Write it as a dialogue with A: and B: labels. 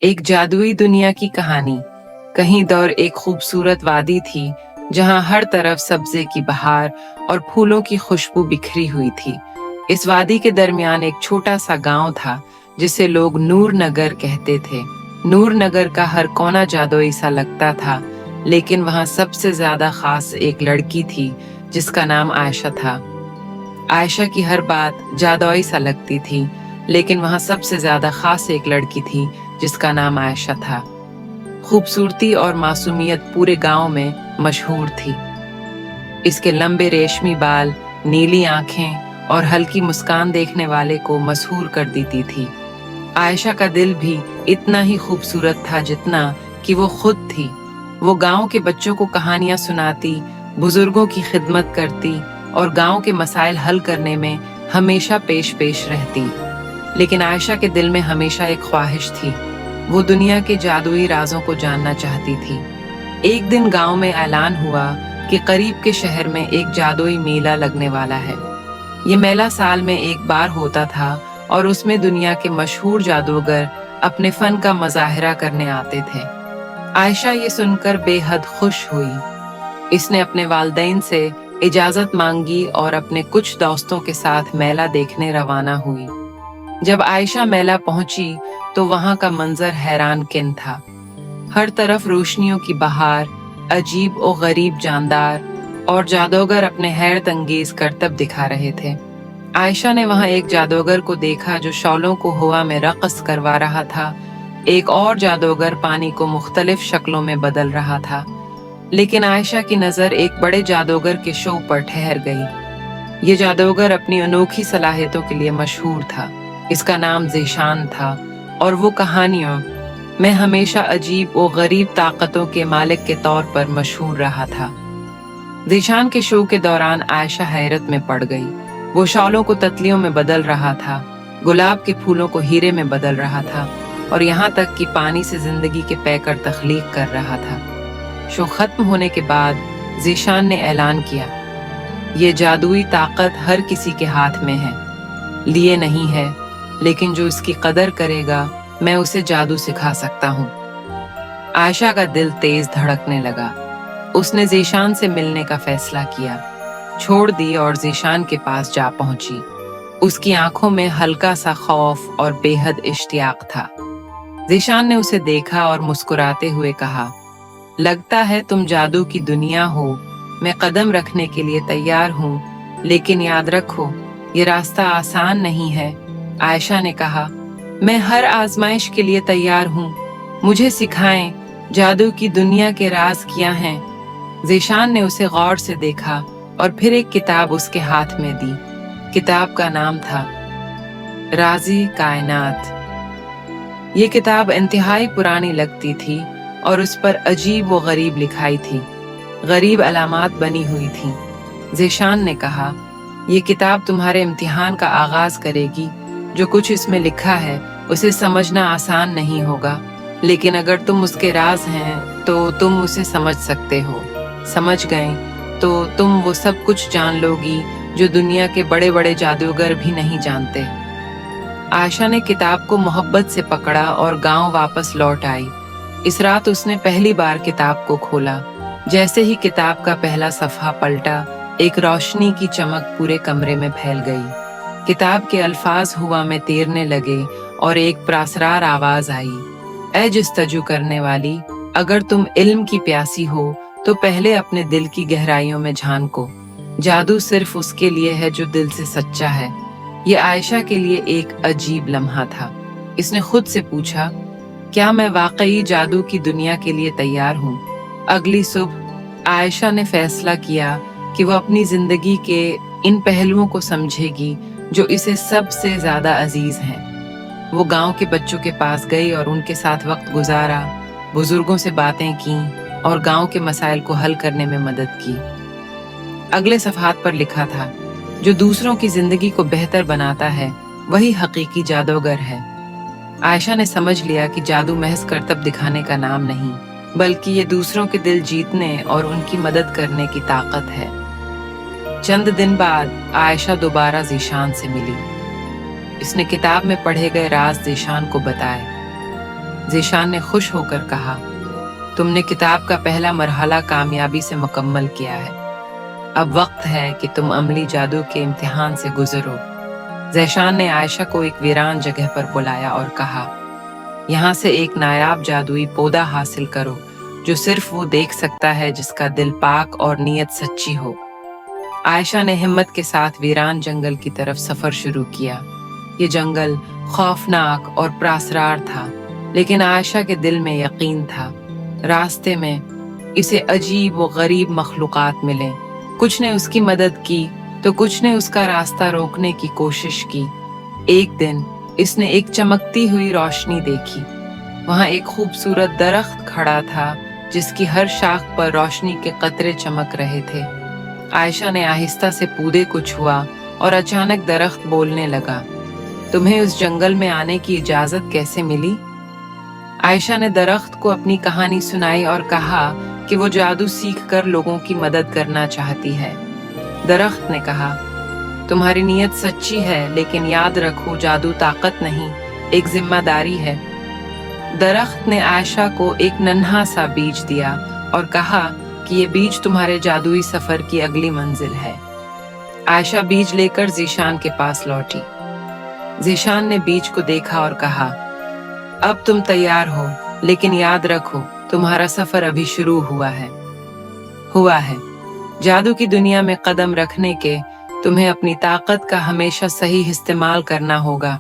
A: एक जादुई दुनिया की कहानी। कहीं दौर एक खूबसूरत वादी थी जहां हर तरफ सब्जे की बहार और फूलों की खुशबू बिखरी हुई थी। इस वादी के दरमियान एक छोटा सा गांव था जिसे लोग नूर नगर कहते थे। नूर नगर का हर कोना जादुई सा लगता था, लेकिन वहां सबसे ज्यादा खास एक लड़की थी जिसका नाम आयशा था। आयशा की हर बात जादुई सा लगती थी, लेकिन वहां सबसे ज्यादा खास एक लड़की थी जिसका नाम आयशा था। खूबसूरती और मासूमियत पूरे गांव में मशहूर थी। इसके लंबे रेशमी बाल, नीली आंखें और हल्की मुस्कान देखने वाले को मशहूर कर देती थी। आयशा का दिल भी इतना ही खूबसूरत था जितना कि वो खुद थी। वो गांव के बच्चों को कहानियां सुनाती, बुजुर्गों की खिदमत करती और गांव के मसाइल हल करने में हमेशा पेश पेश रहती। लेकिन आयशा के दिल में हमेशा एक ख्वाहिश थी। वो दुनिया के जादुई राजों को जानना चाहती थी। एक दिन गांव में ऐलान हुआ कि करीब के शहर में एक जादुई मेला लगने वाला है। ये मेला साल में एक बार होता था और उसमें दुनिया के मशहूर जादूगर अपने फन का मुजाहिरा करने आते थे। आयशा ये सुनकर बेहद खुश हुई। इसने अपने वालिदैन से इजाजत मांगी और अपने कुछ दोस्तों के साथ मेला देखने रवाना हुई। जब आयशा मेला पहुंची तो वहां का मंजर हैरान किन था। हर तरफ रोशनियों की बहार, अजीब और गरीब जानदार और जादूगर अपने हैरत अंगेज करतब दिखा रहे थे। आयशा ने वहां एक जादूगर को देखा जो शॉलों को हवा में रक़्स करवा रहा था। एक और जादूगर पानी को मुख्तलिफ शक्लों में बदल रहा था। लेकिन आयशा की नजर एक बड़े जादूगर के शो पर ठहर गई। ये जादूगर अपनी अनोखी सलाहियतों के लिए मशहूर था। इसका नाम ज़ीशान था और वो कहानियों में हमेशा अजीब और गरीब ताकतों के मालिक के तौर पर मशहूर रहा था। ज़ीशान के शो के दौरान आयशा हैरत में पड़ गई। वो शॉलों को तितलियों में बदल रहा था, गुलाब के फूलों को हीरे में बदल रहा था और यहाँ तक कि पानी से जिंदगी के पैकर तख्लीक कर रहा था। शो खत्म होने के बाद ज़ीशान ने ऐलान किया, ये जादुई ताकत हर किसी के हाथ में है, लिए नहीं है, लेकिन जो इसकी कदर करेगा मैं उसे जादू सिखा सकता हूँ। आयशा का दिल तेज धड़कने लगा। उसने ज़ीशान से मिलने का फैसला किया, छोड़ दी और ज़ीशान के पास जा पहुंची। उसकी आंखों में हल्का सा खौफ और बेहद इश्तियाक था। ज़ीशान ने उसे देखा और मुस्कुराते हुए कहा, लगता है तुम जादू की दुनिया हो। मैं कदम रखने के लिए तैयार हूँ, लेकिन याद रखो ये रास्ता आसान नहीं है। आयशा ने कहा, मैं हर आजमाइश के लिए तैयार हूँ। मुझे सिखाएं, जादू की दुनिया के राज क्या हैं। ज़ीशान ने उसे गौर से देखा और फिर एक किताब उसके हाथ में दी। किताब का नाम था राज़ी कायनात। ये किताब इंतहाई पुरानी लगती थी और उस पर अजीब व गरीब लिखाई थी, गरीब अलामात बनी हुई थी। ज़ीशान ने कहा, ये किताब तुम्हारे इम्तिहान का आगाज करेगी। जो कुछ इसमें लिखा है उसे समझना आसान नहीं होगा, लेकिन अगर तुम उसके राज हैं तो तुम उसे समझ सकते हो। समझ गए तो तुम वो सब कुछ जान लोगी जो दुनिया के बड़े बड़े जादूगर भी नहीं जानते। आयशा ने किताब को मोहब्बत से पकड़ा और गांव वापस लौट आई। इस रात उसने पहली बार किताब को खोला। जैसे ही किताब का पहला सफ़ा पलटा, एक रोशनी की चमक पूरे कमरे में फैल गई। किताब के अल्फाज हवा में तैरने लगे और एक प्रासरार आवाज आई, ऐ जस्तजू करने वाली, अगर तुम इल्म की प्यासी हो तो पहले अपने दिल की गहराइयों में झांको। जादू सिर्फ उसके लिए है जो दिल से सच्चा है। ये आयशा के लिए एक अजीब लम्हा था। इसने खुद से पूछा, क्या मैं वाकई जादू की दुनिया के लिए तैयार हूँ? अगली सुबह आयशा ने फैसला किया कि वो अपनी जिंदगी के इन पहलुओं को समझेगी जो इसे सबसे ज्यादा अजीज हैं। वो गांव के बच्चों के पास गई और उनके साथ वक्त गुजारा, बुजुर्गों से बातें की और गांव के मसाइल को हल करने में मदद की। अगले सफ़हात पर लिखा था, जो दूसरों की जिंदगी को बेहतर बनाता है वही हकीकी जादूगर है। आयशा ने समझ लिया कि जादू महज करतब दिखाने का नाम नहीं, बल्कि ये दूसरों के दिल जीतने और उनकी मदद करने की ताकत है। चंद दिन बाद आयशा दोबारा ज़ीशान से मिली। इसने किताब में पढ़े गए राज ज़ीशान को बताए। ज़ीशान ने खुश होकर कहा, तुमने किताब का पहला मरहला कामयाबी से मुकम्मल किया है। अब वक्त है कि तुम अमली जादू के इम्तिहान से गुजरो। ज़ीशान ने आयशा को एक वीरान जगह पर बुलाया और कहा, यहाँ से एक नायाब जादुई पौधा हासिल करो जो सिर्फ वो देख सकता है जिसका दिल पाक और नीयत सच्ची हो। आयशा ने हिम्मत के साथ वीरान जंगल की तरफ सफर शुरू किया। ये जंगल खौफनाक और प्रासरार था, लेकिन आयशा के दिल में यकीन था। रास्ते में इसे अजीब व गरीब मखलूक़ात मिले। कुछ ने उसकी मदद की तो कुछ ने उसका रास्ता रोकने की कोशिश की। एक दिन इसने एक चमकती हुई रोशनी देखी। वहां एक खूबसूरत दरख्त खड़ा था जिसकी हर शाख पर रोशनी के कतरे चमक रहे थे। आयशा ने आहिस्ता से पौधे को छुआ और अचानक दरख्त बोलने लगा, तुम्हें उस जंगल में आने की इजाजत कैसे मिली? आयशा ने दरख्त को अपनी कहानी सुनाई और कहा कि वो जादू सीख कर लोगों की मदद करना चाहती है। दरख्त ने कहा, तुम्हारी नीयत सच्ची है, लेकिन याद रखो जादू ताकत नहीं, एक जिम्मेदारी है। दरख्त ने आयशा को एक नन्हा सा बीज दिया और कहा कि ये बीज तुम्हारे जादुई सफर की अगली मंजिल है। आयशा बीज लेकर ज़ीशान के पास लौटी। ज़ीशान ने बीज को देखा और कहा, अब तुम तैयार हो, लेकिन याद रखो तुम्हारा सफर अभी शुरू हुआ है। जादू की दुनिया में कदम रखने के तुम्हें अपनी ताकत का हमेशा सही इस्तेमाल करना होगा।